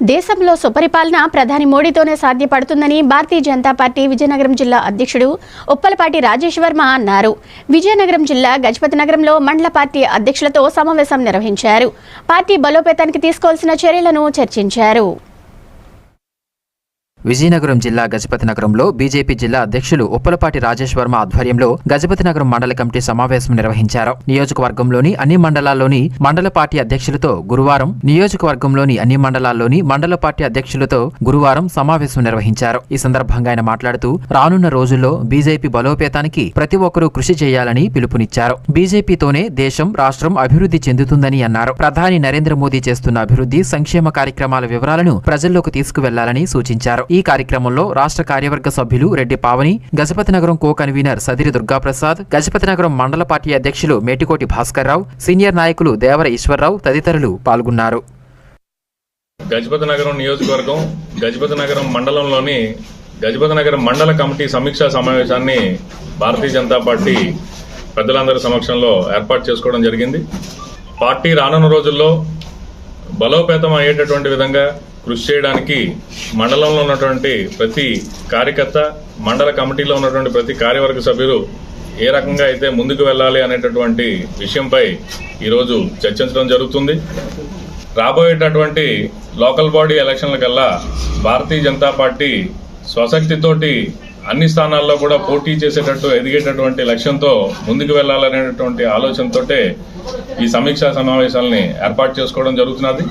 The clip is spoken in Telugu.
దేశంలో సుపరిపాలన ప్రధాని మోడీతోనే సాధ్యపడుతుందని భారతీయ జనతా పార్టీ విజయనగరం జిల్లా అధ్యక్షుడు ఉప్పలపాటి రాజేష్ వర్మ అన్నారు. విజయనగరం జిల్లా గజపతి నగరంలో మండల పార్టీ అధ్యక్షులతో సమావేశం నిర్వహించారు. పార్టీ బలోపేతానికి తీసుకోవాల్సిన చర్యలను చర్చించారు. విజయనగరం జిల్లా గజపతి నగరంలో బీజేపీ జిల్లా అధ్యక్షులు ఉప్పలపాటి రాజేష్ వర్మ ఆధ్వర్యంలో గజపతి నగరం మండల కమిటీ సమావేశం నిర్వహించారు. నియోజకవర్గంలోని అన్ని మండలాల్లోని మండల పార్టీ అధ్యక్షులతో గురువారం మండల పార్టీ అధ్యక్షులతో సమావేశం నిర్వహించారు. ఈ సందర్భంగా ఆయన మాట్లాడుతూ రానున్న రోజుల్లో బీజేపీ బలోపేతానికి ప్రతి ఒక్కరూ కృషి చేయాలని పిలుపునిచ్చారు. బీజేపీతోనే దేశం రాష్ట్రం అభివృద్ధి చెందుతుందని అన్నారు. ప్రధాని నరేంద్ర మోదీ చేస్తున్న అభివృద్ధి సంక్షేమ కార్యక్రమాల వివరాలను ప్రజల్లోకి తీసుకువెళ్లాలని సూచించారు. ఈ కార్యక్రమంలో రాష్ట్ర కార్యవర్గ సభ్యులు రెడ్డి పావని, గజపతి నగరం కో కన్వీనర్ సదిరి దుర్గాప్రసాద్, గజపతి నగరం మండల పార్టీ అధ్యక్షులు మేటికోటి భాస్కర్రావు, సీనియర్ నాయకులు దేవర ఈశ్వర్రావు తదితరులు పాల్గొన్నారు. గజపతి నగరం నియోజకవర్గం గజపతి నగరం మండలంలోని గజపతి నగరం మండల కమిటీ సమీక్షా సమావేశాన్ని భారతీయ జనతా పార్టీ పెద్దలందరి సమక్షంలో ఏర్పాటు చేసుకోవడం జరిగింది. పార్టీ రానున్న రోజుల్లో బలోపేతం అయ్యేటటువంటి విధంగా కృషి చేయడానికి మండలంలో ఉన్నటువంటి ప్రతి కార్యకర్త, మండల కమిటీలో ఉన్నటువంటి ప్రతి కార్యవర్గ సభ్యులు ఏ రకంగా అయితే ముందుకు వెళ్ళాలి అనేటటువంటి విషయంపై ఈరోజు చర్చించడం జరుగుతుంది. రాబోయేటటువంటి లోకల్ బాడీ ఎలక్షన్ల కల్లా భారతీయ జనతా పార్టీ స్వశక్తితోటి అన్ని స్థానాల్లో కూడా పోటీ చేసేటట్టు ఎదిగేటటువంటి లక్ష్యంతో ముందుకు వెళ్లాలనేటటువంటి ఆలోచనతోటే ఈ సమీక్షా సమావేశాలని ఏర్పాటు చేసుకోవడం జరుగుతున్నది.